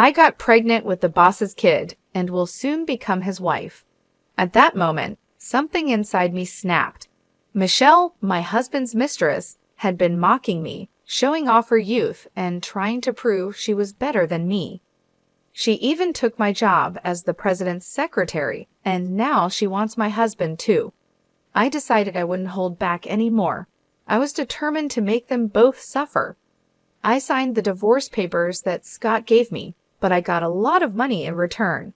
I got pregnant with the boss's kid and will soon become his wife. At that moment, something inside me snapped. Michelle, my husband's mistress, had been mocking me, showing off her youth and trying to prove she was better than me. She even took my job as the president's secretary, and now she wants my husband too. I decided I wouldn't hold back anymore. I was determined to make them both suffer. I signed the divorce papers that Scott gave me, but I got a lot of money in return.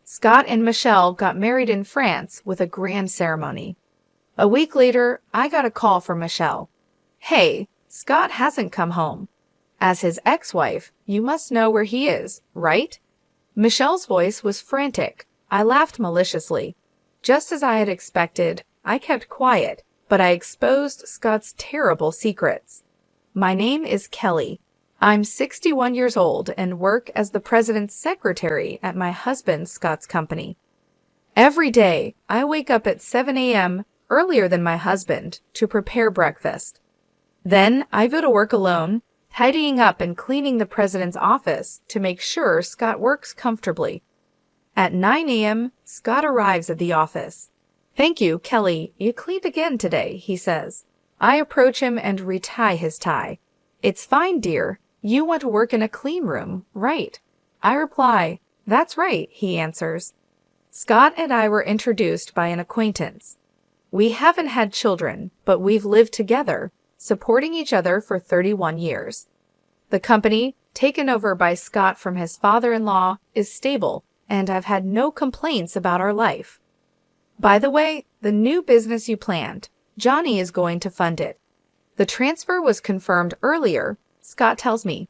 Scott and Michelle got married in France with a grand ceremony. A week later, I got a call from Michelle. "Hey, Scott hasn't come home. As his ex-wife, you must know where he is, right?" Michelle's voice was frantic. I laughed maliciously. Just as I had expected, I kept quiet, but I exposed Scott's terrible secrets. My name is Kelly. I'm 61 years old and work as the president's secretary at my husband Scott's company. Every day, I wake up at 7 a.m., earlier than my husband, to prepare breakfast. Then I go to work alone, tidying up and cleaning the president's office to make sure Scott works comfortably. At 9 a.m., Scott arrives at the office. "Thank you, Kelly. You cleaned again today," he says. I approach him and retie his tie. "It's fine, dear. You want to work in a clean room, right?" I reply, "That's right," he answers. Scott and I were introduced by an acquaintance. We haven't had children, but we've lived together, supporting each other for 31 years. The company, taken over by Scott from his father-in-law, is stable, and I've had no complaints about our life. By the way, the new business you planned, Johnny is going to fund it. The transfer was confirmed earlier, Scott tells me.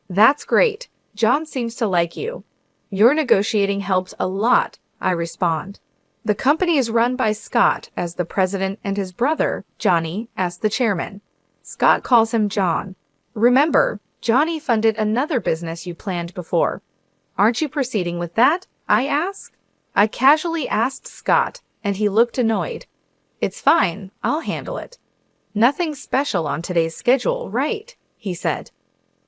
"That's great. John seems to like you." "Your negotiating helped a lot," I respond. The company is run by Scott as the president and his brother, Johnny, as the chairman. Scott calls him John. "Remember, Johnny funded another business you planned before. Aren't you proceeding with that?" I ask. I casually asked Scott, and he looked annoyed. "It's fine. I'll handle it." "Nothing special on today's schedule, right?" he said.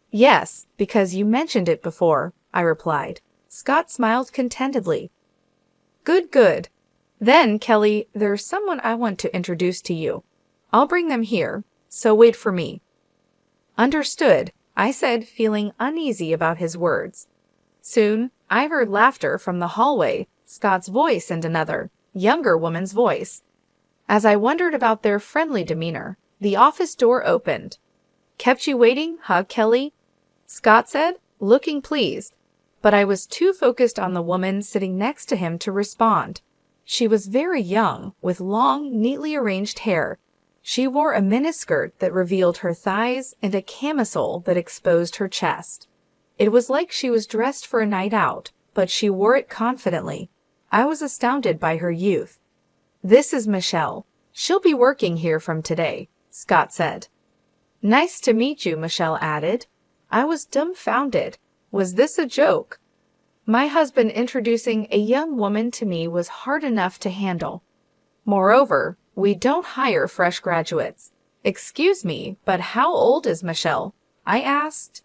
"Yes, because you mentioned it before," I replied. Scott smiled contentedly. "Good, good. Then, Kelly, there's someone I want to introduce to you. I'll bring them here, so wait for me." "Understood," I said, feeling uneasy about his words. Soon, I heard laughter from the hallway, Scott's voice and another, younger woman's voice. As I wondered about their friendly demeanor, the office door opened. "Kept you waiting, huh, Kelly?" Scott said, looking pleased, but I was too focused on the woman sitting next to him to respond. She was very young, with long, neatly arranged hair. She wore a miniskirt that revealed her thighs and a camisole that exposed her chest. It was like she was dressed for a night out, but she wore it confidently. I was astounded by her youth. "This is Michelle. She'll be working here from today," Scott said. "Nice to meet you," Michelle added. I was dumbfounded. Was this a joke? My husband introducing a young woman to me was hard enough to handle. Moreover, we don't hire fresh graduates. "Excuse me, but how old is Michelle?" I asked.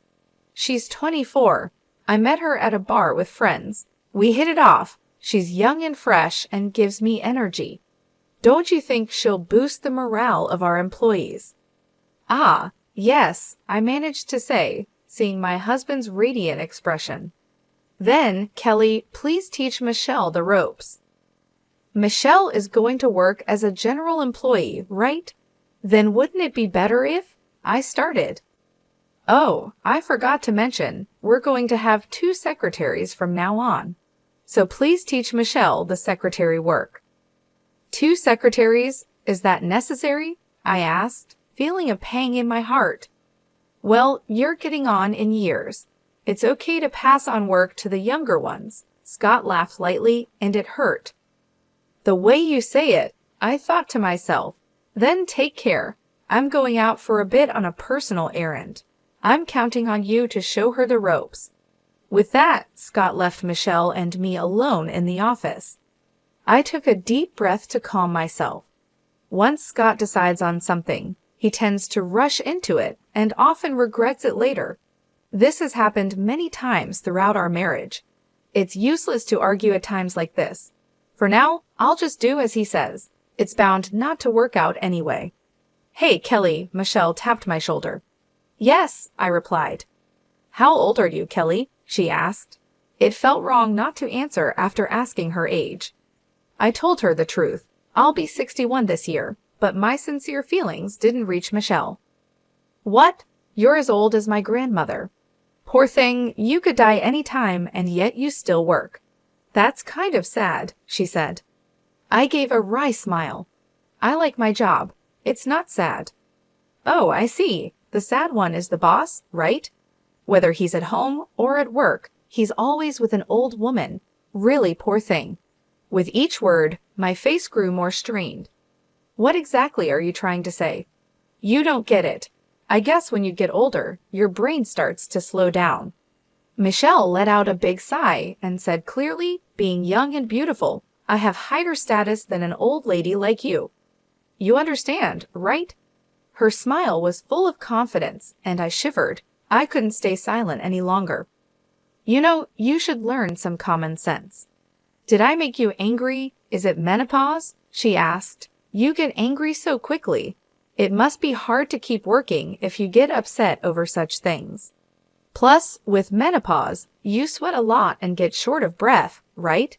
"She's 24. I met her at a bar with friends. We hit it off. She's young and fresh and gives me energy. Don't you think she'll boost the morale of our employees?" "Ah, yes," I managed to say, seeing my husband's radiant expression. "Then, Kelly, please teach Michelle the ropes." "Michelle is going to work as a general employee, right? Then wouldn't it be better if—" I started. "Oh, I forgot to mention, we're going to have 2 secretaries from now on. So please teach Michelle the secretary work." "2 secretaries? Is that necessary?" I asked, feeling a pang in my heart. "Well, you're getting on in years. It's okay to pass on work to the younger ones." Scott laughed lightly, and it hurt. "The way you say it," I thought to myself. "Then take care. I'm going out for a bit on a personal errand. I'm counting on you to show her the ropes." With that, Scott left Michelle and me alone in the office. I took a deep breath to calm myself. Once Scott decides on something, he tends to rush into it and often regrets it later. This has happened many times throughout our marriage. It's useless to argue at times like this. For now, I'll just do as he says. It's bound not to work out anyway. Hey, Kelly, Michelle tapped my shoulder. Yes, I replied. How old are you, Kelly? She asked. It felt wrong not to answer after asking her age. I told her the truth. I'll be 61 this year, but my sincere feelings didn't reach Michelle. What? You're as old as my grandmother. Poor thing, you could die any time and yet you still work. That's kind of sad, she said. I gave a wry smile. I like my job. It's not sad. Oh, I see. The sad one is the boss, right? Whether he's at home or at work, he's always with an old woman. Really poor thing. With each word, my face grew more strained. What exactly are you trying to say? You don't get it. I guess when you get older, your brain starts to slow down. Michelle let out a big sigh and said clearly, being young and beautiful, I have higher status than an old lady like you. You understand, right? Her smile was full of confidence, and I shivered. I couldn't stay silent any longer. You know, you should learn some common sense. Did I make you angry? Is it menopause? She asked. You get angry so quickly. It must be hard to keep working if you get upset over such things. Plus, with menopause, you sweat a lot and get short of breath, right?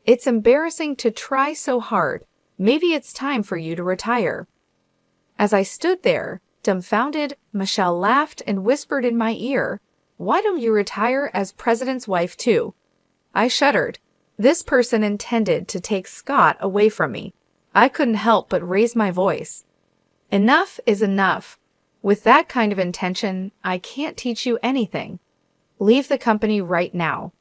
It's embarrassing to try so hard. Maybe it's time for you to retire. As I stood there, dumbfounded, Michelle laughed and whispered in my ear, Why don't you retire as president's wife too? I shuddered. This person intended to take Scott away from me. I couldn't help but raise my voice. Enough is enough. With that kind of intention, I can't teach you anything. Leave the company right now.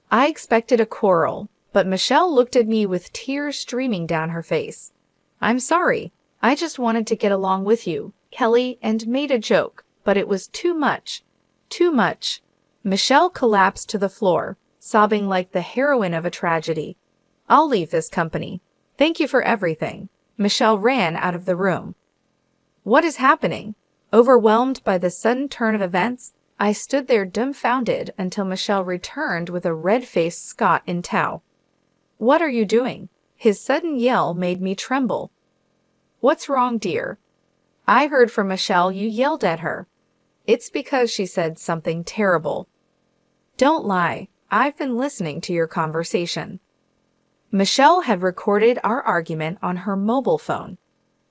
I expected a quarrel, but Michelle looked at me with tears streaming down her face. I'm sorry. I just wanted to get along with you, Kelly, and made a joke, but it was too much. Too much. Michelle collapsed to the floor, sobbing like the heroine of a tragedy. I'll leave this company. Thank you for everything. Michelle ran out of the room. What is happening? Overwhelmed by the sudden turn of events, I stood there dumbfounded until Michelle returned with a red-faced Scott in tow. What are you doing? His sudden yell made me tremble. What's wrong, dear? I heard from Michelle you yelled at her. It's because she said something terrible. Don't lie. I've been listening to your conversation. Michelle had recorded our argument on her mobile phone.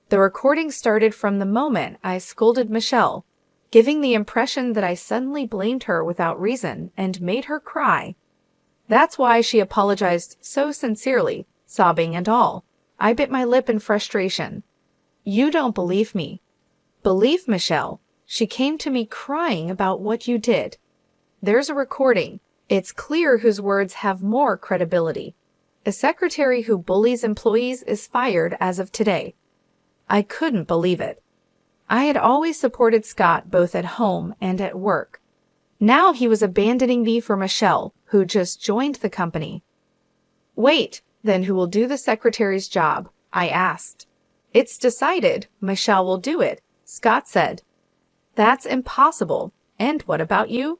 The recording started from the moment I scolded Michelle, giving the impression that I suddenly blamed her without reason and made her cry. That's why she apologized so sincerely, sobbing and all. I bit my lip in frustration. You don't believe me. Believe Michelle. She came to me crying about what you did. There's a recording. It's clear whose words have more credibility. A secretary who bullies employees is fired as of today. I couldn't believe it. I had always supported Scott both at home and at work. Now he was abandoning me for Michelle, who just joined the company. Wait, then who will do the secretary's job? I asked. It's decided. Michelle will do it, Scott said. That's impossible. And what about you?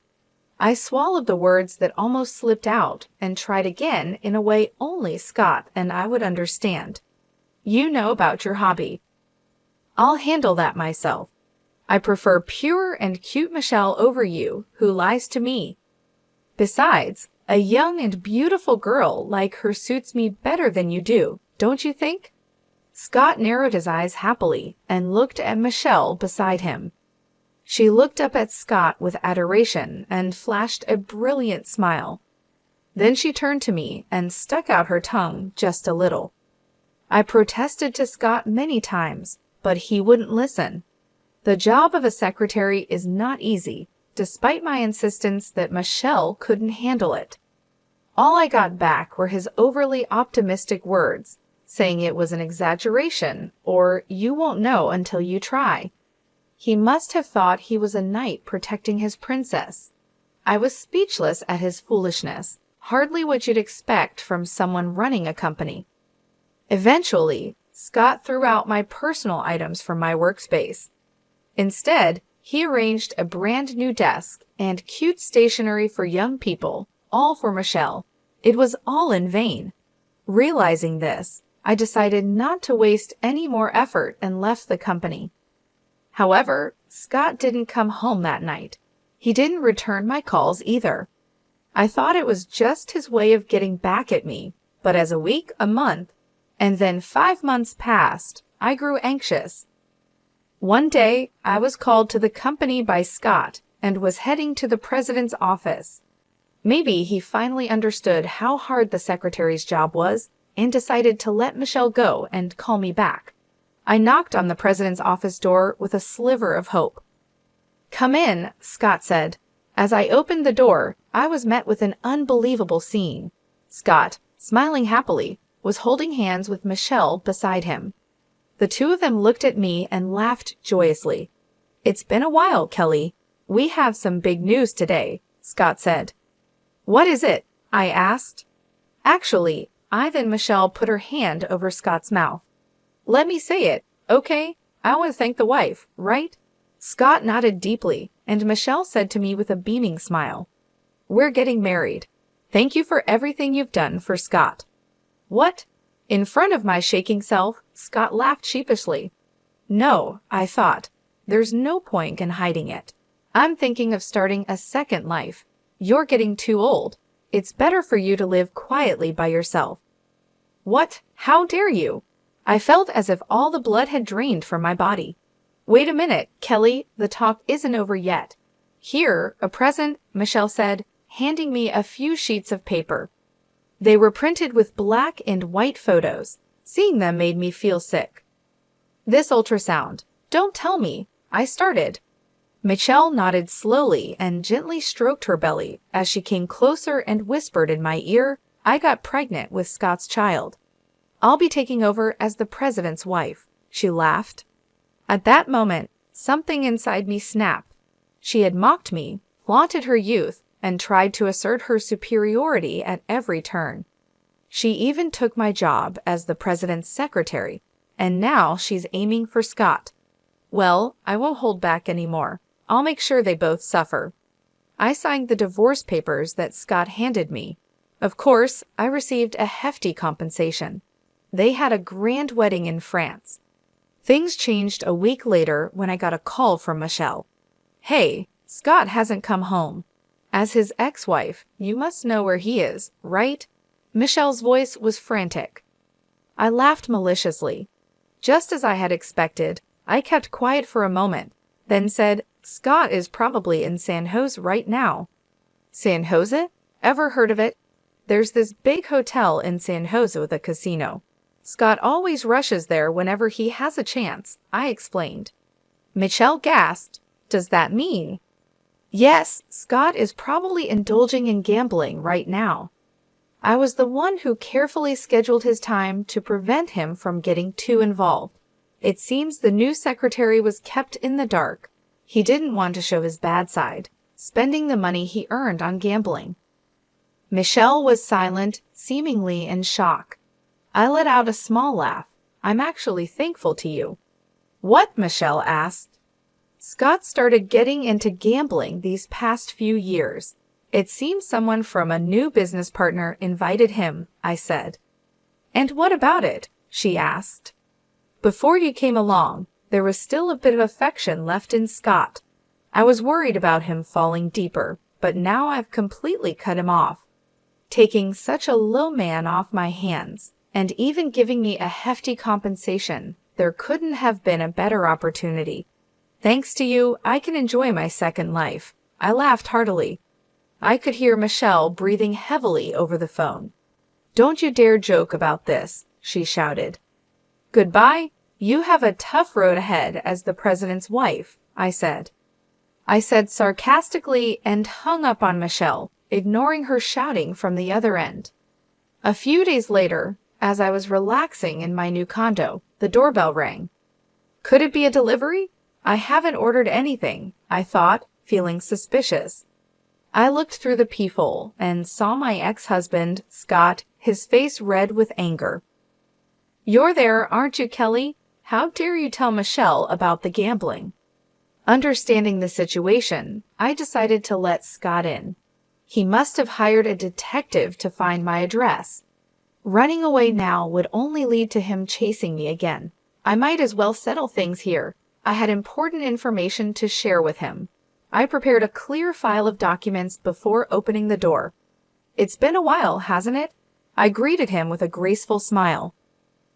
I swallowed the words that almost slipped out and tried again in a way only Scott and I would understand. You know about your hobby. I'll handle that myself. I prefer pure and cute Michelle over you, who lies to me. Besides, a young and beautiful girl like her suits me better than you do, don't you think? Scott narrowed his eyes happily and looked at Michelle beside him. She looked up at Scott with adoration and flashed a brilliant smile. Then she turned to me and stuck out her tongue just a little. I protested to Scott many times, but he wouldn't listen. The job of a secretary is not easy, despite my insistence that Michelle couldn't handle it. All I got back were his overly optimistic words, saying it was an exaggeration or you won't know until you try. He must have thought he was a knight protecting his princess. I was speechless at his foolishness, hardly what you'd expect from someone running a company. Eventually, Scott threw out my personal items from my workspace. Instead, He arranged a brand new desk and cute stationery for young people, all for Michelle. It was all in vain. Realizing this, I decided not to waste any more effort and left the company. However, Scott didn't come home that night. He didn't return my calls either. I thought it was just his way of getting back at me, but as a week, a month, and then 5 months passed, I grew anxious. One day, I was called to the company by Scott and was heading to the president's office. Maybe he finally understood how hard the secretary's job was and decided to let Michelle go and call me back. I knocked on the president's office door with a sliver of hope. "Come in," Scott said. As I opened the door, I was met with an unbelievable scene. Scott, smiling happily, was holding hands with Michelle beside him. The two of them looked at me and laughed joyously. "It's been a while, Kelly. We have some big news today," Scott said. "What is it?" I asked. Actually, I then Michelle put her hand over Scott's mouth. "Let me say it, okay? I want to thank the wife, right?" Scott nodded deeply, and Michelle said to me with a beaming smile, "We're getting married. Thank you for everything you've done for Scott." "What?" In front of my shaking self, Scott laughed sheepishly. "No," I thought. "There's no point in hiding it. I'm thinking of starting a second life. You're getting too old. It's better for you to live quietly by yourself." "What? How dare you?" I felt as if all the blood had drained from my body. "Wait a minute, Kelly, the talk isn't over yet. Here, a present," Michelle said, handing me a few sheets of paper. They were printed with black and white photos. Seeing them made me feel sick. "This ultrasound. Don't tell me," I started. Michelle nodded slowly and gently stroked her belly as she came closer and whispered in my ear, "I got pregnant with Scott's child. I'll be taking over as the president's wife." She laughed. At that moment, something inside me snapped. She had mocked me, flaunted her youth, and tried to assert her superiority at every turn. She even took my job as the president's secretary, and now she's aiming for Scott. Well, I won't hold back anymore. I'll make sure they both suffer. I signed the divorce papers that Scott handed me. Of course, I received a hefty compensation. They had a grand wedding in France. Things changed a week later when I got a call from Michelle. "Hey, Scott hasn't come home. As his ex-wife, you must know where he is, right?" Michelle's voice was frantic. I laughed maliciously. Just as I had expected, I kept quiet for a moment, then said, "Scott is probably in San Jose right now." "San Jose? Ever heard of it? There's this big hotel in San Jose with a casino. Scott always rushes there whenever he has a chance," I explained. Michelle gasped. "Does that mean?" "Yes, Scott is probably indulging in gambling right now. I was the one who carefully scheduled his time to prevent him from getting too involved. It seems the new secretary was kept in the dark. He didn't want to show his bad side, spending the money he earned on gambling." Michelle was silent, seemingly in shock. I let out a small laugh. "I'm actually thankful to you." "What?" Michelle asked. "Scott started getting into gambling these past few years. It seems someone from a new business partner invited him," I said. "And what about it?" she asked. "Before you came along, there was still a bit of affection left in Scott. I was worried about him falling deeper, but now I've completely cut him off. Taking such a low man off my hands, and even giving me a hefty compensation, there couldn't have been a better opportunity. Thanks to you, I can enjoy my second life." I laughed heartily. I could hear Michelle breathing heavily over the phone. "Don't you dare joke about this," she shouted. "Goodbye. You have a tough road ahead as the president's wife," I said. I said sarcastically and hung up on Michelle, ignoring her shouting from the other end. A few days later, as I was relaxing in my new condo, the doorbell rang. Could it be a delivery? I haven't ordered anything, I thought, feeling suspicious. I looked through the peephole and saw my ex-husband, Scott, his face red with anger. "You're there, aren't you, Kelly? How dare you tell Michelle about the gambling?" Understanding the situation, I decided to let Scott in. He must have hired a detective to find my address. Running away now would only lead to him chasing me again. I might as well settle things here. I had important information to share with him. I prepared a clear file of documents before opening the door. "It's been a while, hasn't it?" I greeted him with a graceful smile.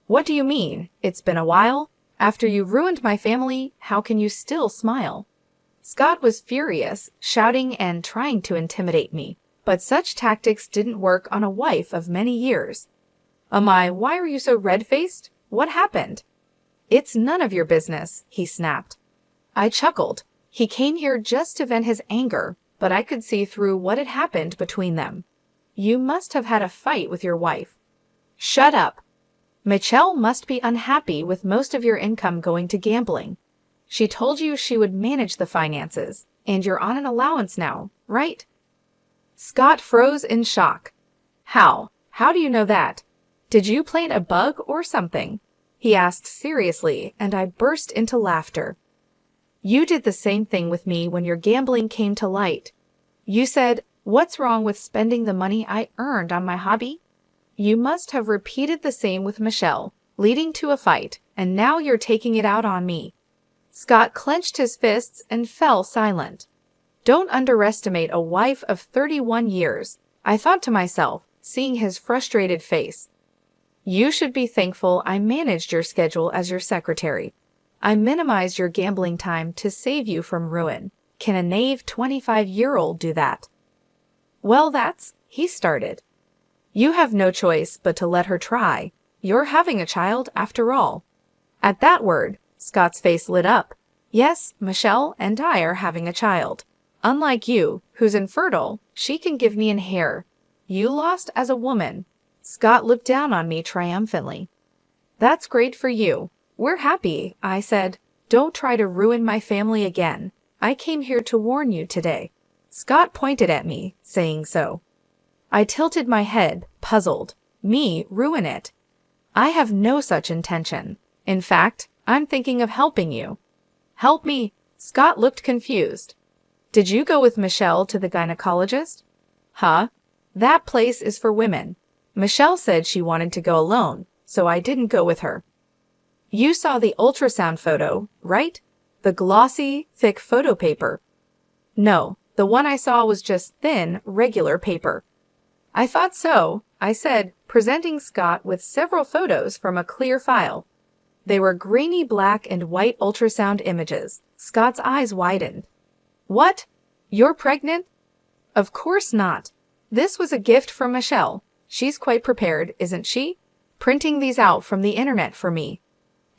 "What do you mean, it's been a while? After you ruined my family, how can you still smile?" Scott was furious, shouting and trying to intimidate me, but such tactics didn't work on a wife of many years. Why are you so red-faced? What happened?" "It's none of your business," he snapped. I chuckled. He came here just to vent his anger, but I could see through what had happened between them. "You must have had a fight with your wife." "Shut up. Michelle must be unhappy with most of your income going to gambling. She told you she would manage the finances, and you're on an allowance now, right?" Scott froze in shock. How? How do you know that? Did you plant a bug or something?" he asked seriously, and I burst into laughter. "You did the same thing with me when your gambling came to light. You said, 'What's wrong with spending the money I earned on my hobby?' You must have repeated the same with Michelle, leading to a fight, and now you're taking it out on me." Scott clenched his fists and fell silent. "Don't underestimate a wife of 31 years, I thought to myself, seeing his frustrated face. "You should be thankful I managed your schedule as your secretary. I minimized your gambling time to save you from ruin. Can a naive 25-year-old do that?" "Well, he started. "You have no choice but to let her try. You're having a child after all." At that word, Scott's face lit up. "Yes, Michelle and I are having a child. Unlike you, who's infertile, she can give me an heir. You lost as a woman." Scott looked down on me triumphantly. "That's great for you. We're happy," I said. "Don't try to ruin my family again. I came here to warn you today." Scott pointed at me, saying so. I tilted my head, puzzled. Me ruin it? I have no such intention. In fact, I'm thinking of helping you. "Help me?" Scott looked confused. "Did you go with Michelle to the gynecologist?" "Huh? That place is for women. Michelle said she wanted to go alone, so I didn't go with her." "You saw the ultrasound photo, right? The glossy, thick photo paper." "No, the one I saw was just thin, regular paper." "I thought so," I said, presenting Scott with several photos from a clear file. They were grainy black and white ultrasound images. Scott's eyes widened. "What? You're pregnant?" "Of course not. This was a gift from Michelle. She's quite prepared, isn't she? Printing these out from the internet for me."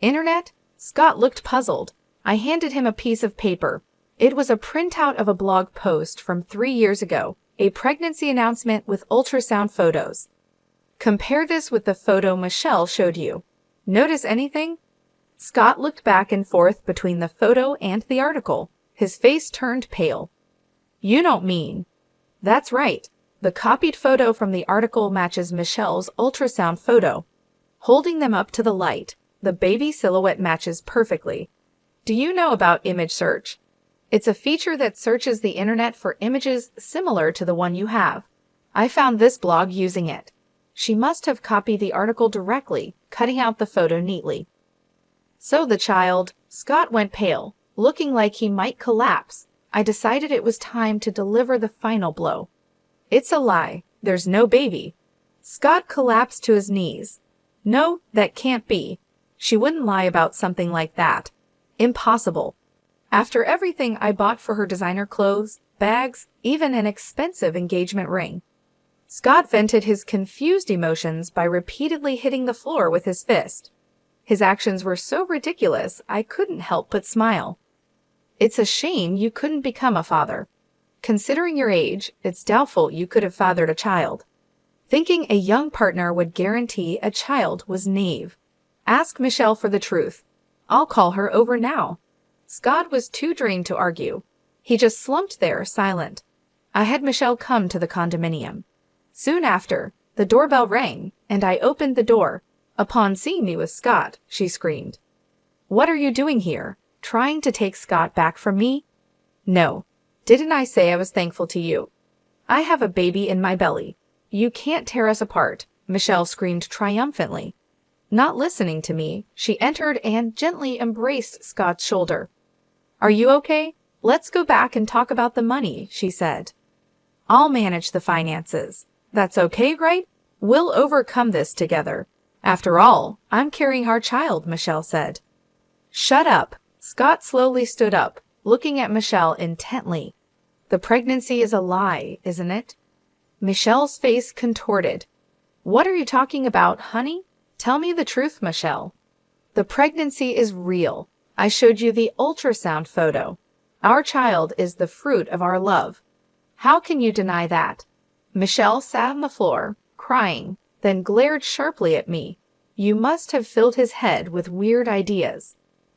"Internet?" Scott looked puzzled. I handed him a piece of paper. It was a printout of a blog post from 3 years ago, a pregnancy announcement with ultrasound photos. "Compare this with the photo Michelle showed you. Notice anything?" Scott looked back and forth between the photo and the article. His face turned pale. "You don't mean..." "That's right. The copied photo from the article matches Michelle's ultrasound photo. Holding them up to the light, the baby silhouette matches perfectly. Do you know about image search? It's a feature that searches the internet for images similar to the one you have. I found this blog using it. She must have copied the article directly, cutting out the photo neatly." So the child, Scott went pale, looking like he might collapse. I decided it was time to deliver the final blow. "It's a lie. There's no baby." Scott collapsed to his knees. "No, that can't be. She wouldn't lie about something like that. Impossible. After everything I bought for her designer clothes, bags, even an expensive engagement ring." Scott vented his confused emotions by repeatedly hitting the floor with his fist. His actions were so ridiculous, I couldn't help but smile. "It's a shame you couldn't become a father. Considering your age, it's doubtful you could have fathered a child. Thinking a young partner would guarantee a child was naive. Ask Michelle for the truth. I'll call her over now." Scott was too drained to argue. He just slumped there, silent. I had Michelle come to the condominium. Soon after, the doorbell rang, and I opened the door. Upon seeing me with Scott, she screamed. "What are you doing here? trying to take Scott back from me? No. Didn't I say I was thankful to you? I have a baby in my belly. You can't tear us apart, Michelle screamed triumphantly. Not listening to me, she entered and gently embraced Scott's shoulder. Are you okay? Let's go back and talk about the money, she said. I'll manage the finances. That's okay, right? We'll overcome this together. After all, I'm carrying our child, Michelle said. Shut up. Scott slowly stood up, looking at Michelle intently. The pregnancy is a lie, isn't it? Michelle's face contorted. What are you talking about, honey? Tell me the truth, Michelle. The pregnancy is real. I showed you the ultrasound photo. Our child is the fruit of our love. How can you deny that? Michelle sat on the floor, crying, then glared sharply at me. You must have filled his head with weird ideas.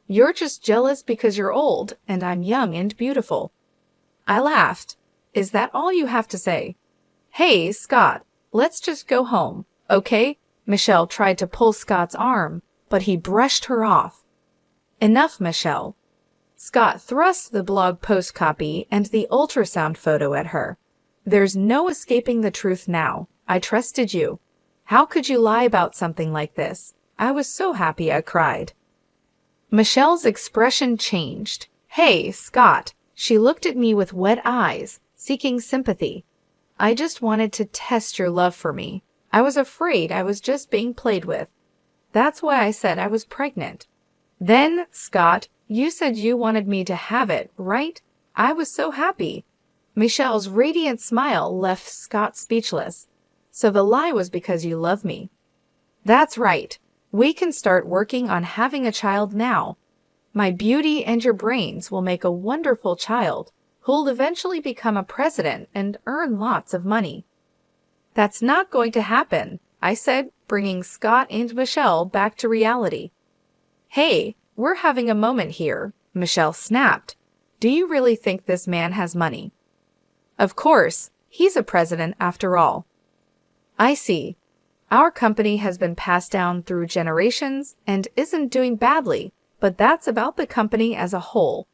You're just jealous because you're old and I'm young and beautiful. I laughed. Is that all you have to say? Hey, Scott, let's just go home, okay? Michelle tried to pull Scott's arm, but he brushed her off. Enough, Michelle. Scott thrust the blog post copy and the ultrasound photo at her. There's no escaping the truth now. I trusted you. How could you lie about something like this? I was so happy I cried. Michelle's expression changed. Hey, Scott. She looked at me with wet eyes, seeking sympathy. I just wanted to test your love for me. I was afraid I was just being played with. That's why I said I was pregnant. Then, Scott, you said you wanted me to have it, right? I was so happy. Michelle's radiant smile left Scott speechless. So the lie was because you love me. That's right. We can start working on having a child now. My beauty and your brains will make a wonderful child who'll eventually become a president and earn lots of money. That's not going to happen, I said, bringing Scott and Michelle back to reality. Hey, we're having a moment here, Michelle snapped. Do you really think this man has money? Of course, he's a president after all. I see. Our company has been passed down through generations and isn't doing badly, but that's about the company as a whole.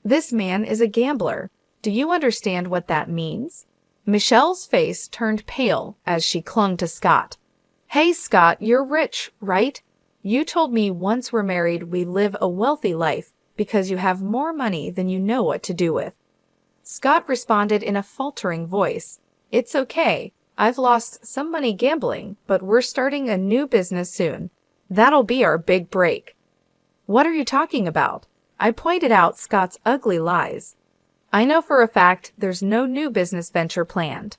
This man is a gambler. Do you understand what that means? Michelle's face turned pale as she clung to Scott. Hey, Scott, you're rich, right? You told me once we're married we live a wealthy life because you have more money than you know what to do with. Scott responded in a faltering voice. It's okay. I've lost some money gambling, but we're starting a new business soon. That'll be our big break. What are you talking about? I pointed out Scott's ugly lies. I know for a fact there's no new business venture planned.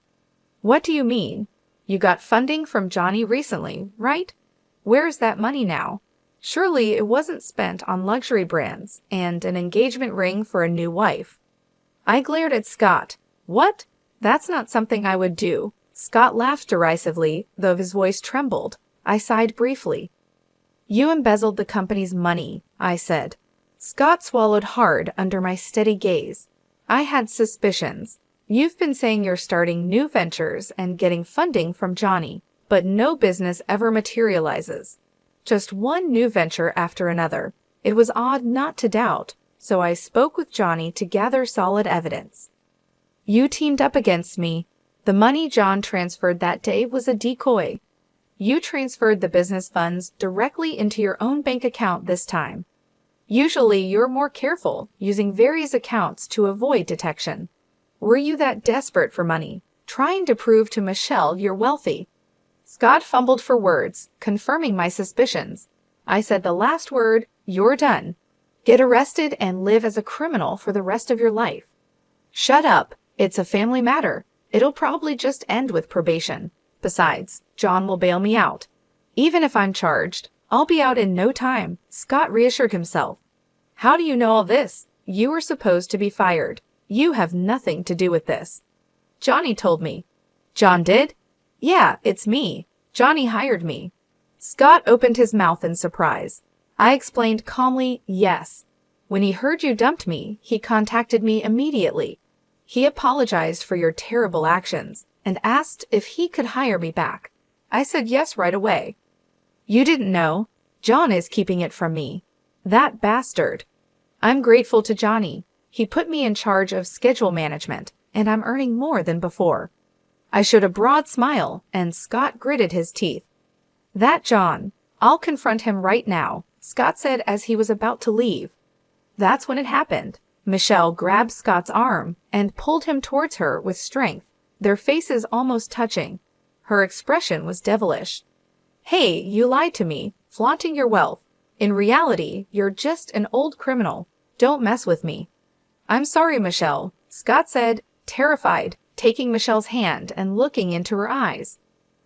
What do you mean? You got funding from Johnny recently, right? Where's that money now? Surely it wasn't spent on luxury brands and an engagement ring for a new wife. I glared at Scott. What? That's not something I would do. Scott laughed derisively, though his voice trembled. I sighed briefly. You embezzled the company's money, I said. Scott swallowed hard under my steady gaze. I had suspicions. You've been saying you're starting new ventures and getting funding from Johnny, but no business ever materializes. Just one new venture after another. It was odd not to doubt, so I spoke with Johnny to gather solid evidence. You teamed up against me. The money John transferred that day was a decoy. You transferred the business funds directly into your own bank account this time. Usually you're more careful, using various accounts to avoid detection. Were you that desperate for money, trying to prove to Michelle you're wealthy? Scott fumbled for words, confirming my suspicions. I said the last word, you're done. Get arrested and live as a criminal for the rest of your life. Shut up. It's a family matter. It'll probably just end with probation. Besides, John will bail me out. Even if I'm charged, I'll be out in no time, Scott reassured himself. How do you know all this? You were supposed to be fired. You have nothing to do with this. Johnny told me. John did? Yeah, it's me. Johnny hired me. Scott opened his mouth in surprise. I explained calmly, yes. When he heard you dumped me, he contacted me immediately. He apologized for your terrible actions and asked if he could hire me back. I said yes right away. You didn't know. John is keeping it from me. That bastard. I'm grateful to Johnny. He put me in charge of schedule management, and I'm earning more than before. I showed a broad smile, and Scott gritted his teeth. That John. I'll confront him right now, Scott said as he was about to leave. That's when it happened. Michelle grabbed Scott's arm and pulled him towards her with strength, their faces almost touching. Her expression was devilish. Hey, you lied to me, flaunting your wealth. In reality, you're just an old criminal. Don't mess with me. I'm sorry, Michelle, Scott said, terrified, taking Michelle's hand and looking into her eyes.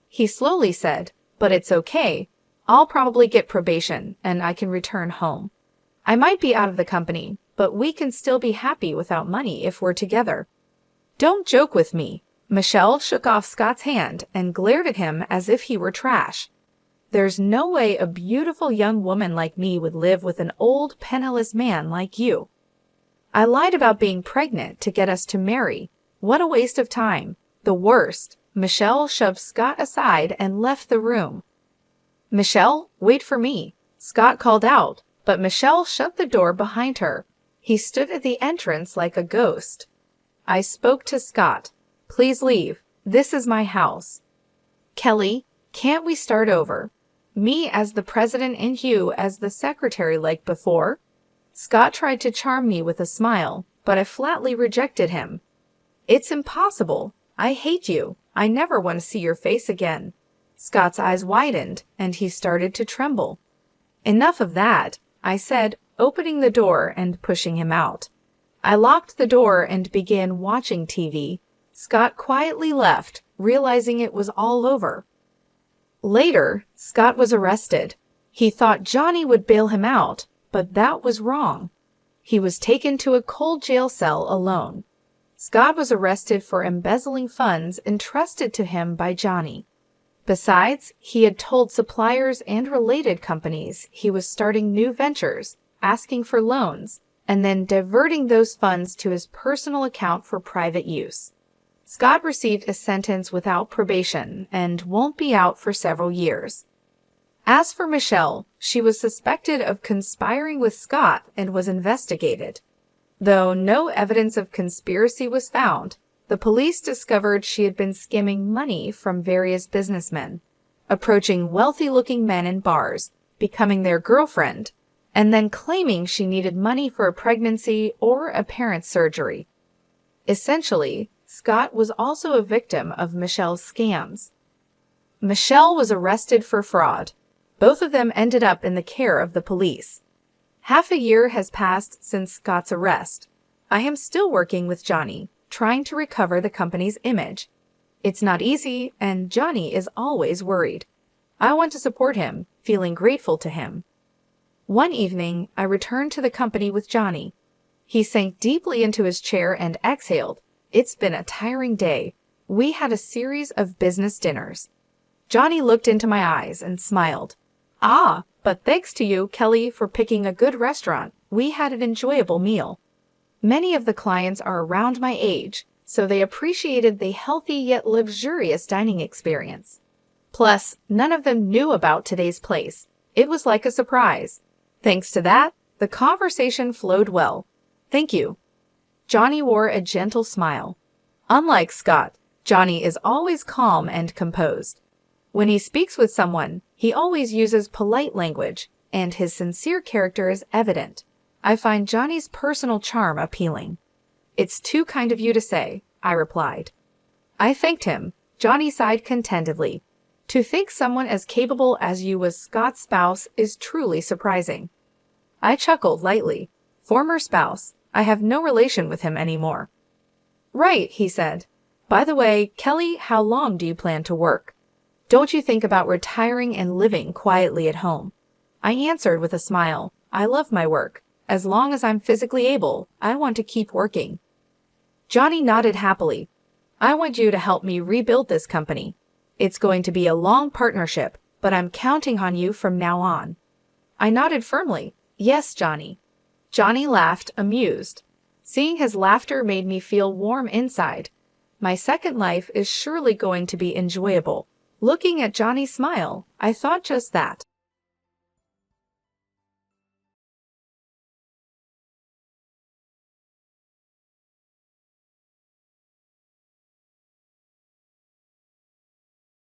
He slowly said, but it's okay. I'll probably get probation and I can return home. I might be out of the company, but we can still be happy without money if we're together. Don't joke with me. Michelle shook off Scott's hand and glared at him as if he were trash. There's no way a beautiful young woman like me would live with an old, penniless man like you. I lied about being pregnant to get us to marry. What a waste of time. The worst. Michelle shoved Scott aside and left the room. Michelle, wait for me, Scott called out, but Michelle shut the door behind her. He stood at the entrance like a ghost. I spoke to Scott. Please leave. This is my house. Kelly, can't we start over? Me as the president and you as the secretary like before? Scott tried to charm me with a smile, but I flatly rejected him. It's impossible. I hate you. I never want to see your face again. Scott's eyes widened, and he started to tremble. Enough of that, I said, opening the door and pushing him out. I locked the door and began watching TV. Scott quietly left, realizing it was all over. Later, Scott was arrested. He thought Johnny would bail him out, but that was wrong. He was taken to a cold jail cell alone. Scott was arrested for embezzling funds entrusted to him by Johnny. Besides, he had told suppliers and related companies he was starting new ventures, asking for loans, and then diverting those funds to his personal account for private use. Scott received a sentence without probation and won't be out for several years. As for Michelle, she was suspected of conspiring with Scott and was investigated. Though no evidence of conspiracy was found, the police discovered she had been skimming money from various businessmen, approaching wealthy-looking men in bars, becoming their girlfriend, and then claiming she needed money for a pregnancy or a parent's surgery. Essentially, Scott was also a victim of Michelle's scams. Michelle was arrested for fraud. Both of them ended up in the care of the police. Half a year has passed since Scott's arrest. I am still working with Johnny, trying to recover the company's image. It's not easy, and Johnny is always worried. I want to support him, feeling grateful to him. One evening, I returned to the company with Johnny. He sank deeply into his chair and exhaled. It's been a tiring day. We had a series of business dinners. Johnny looked into my eyes and smiled. Ah, but thanks to you, Kelly, for picking a good restaurant. We had an enjoyable meal. Many of the clients are around my age, so they appreciated the healthy yet luxurious dining experience. Plus, none of them knew about today's place. It was like a surprise. Thanks to that, the conversation flowed well. Thank you. Johnny wore a gentle smile. Unlike Scott, Johnny is always calm and composed. When he speaks with someone, he always uses polite language, and his sincere character is evident. I find Johnny's personal charm appealing. It's too kind of you to say, I replied. I thanked him. Johnny sighed contentedly. To think someone as capable as you was Scott's spouse is truly surprising. I chuckled lightly. Former spouse. I have no relation with him anymore. Right, he said. By the way, Kelly, how long do you plan to work? Don't you think about retiring and living quietly at home? I answered with a smile. I love my work. As long as I'm physically able, I want to keep working. Johnny nodded happily. I want you to help me rebuild this company. It's going to be a long partnership, but I'm counting on you from now on. I nodded firmly. Yes, Johnny. Johnny laughed, amused. Seeing his laughter made me feel warm inside. My second life is surely going to be enjoyable. Looking at Johnny's smile, I thought just that.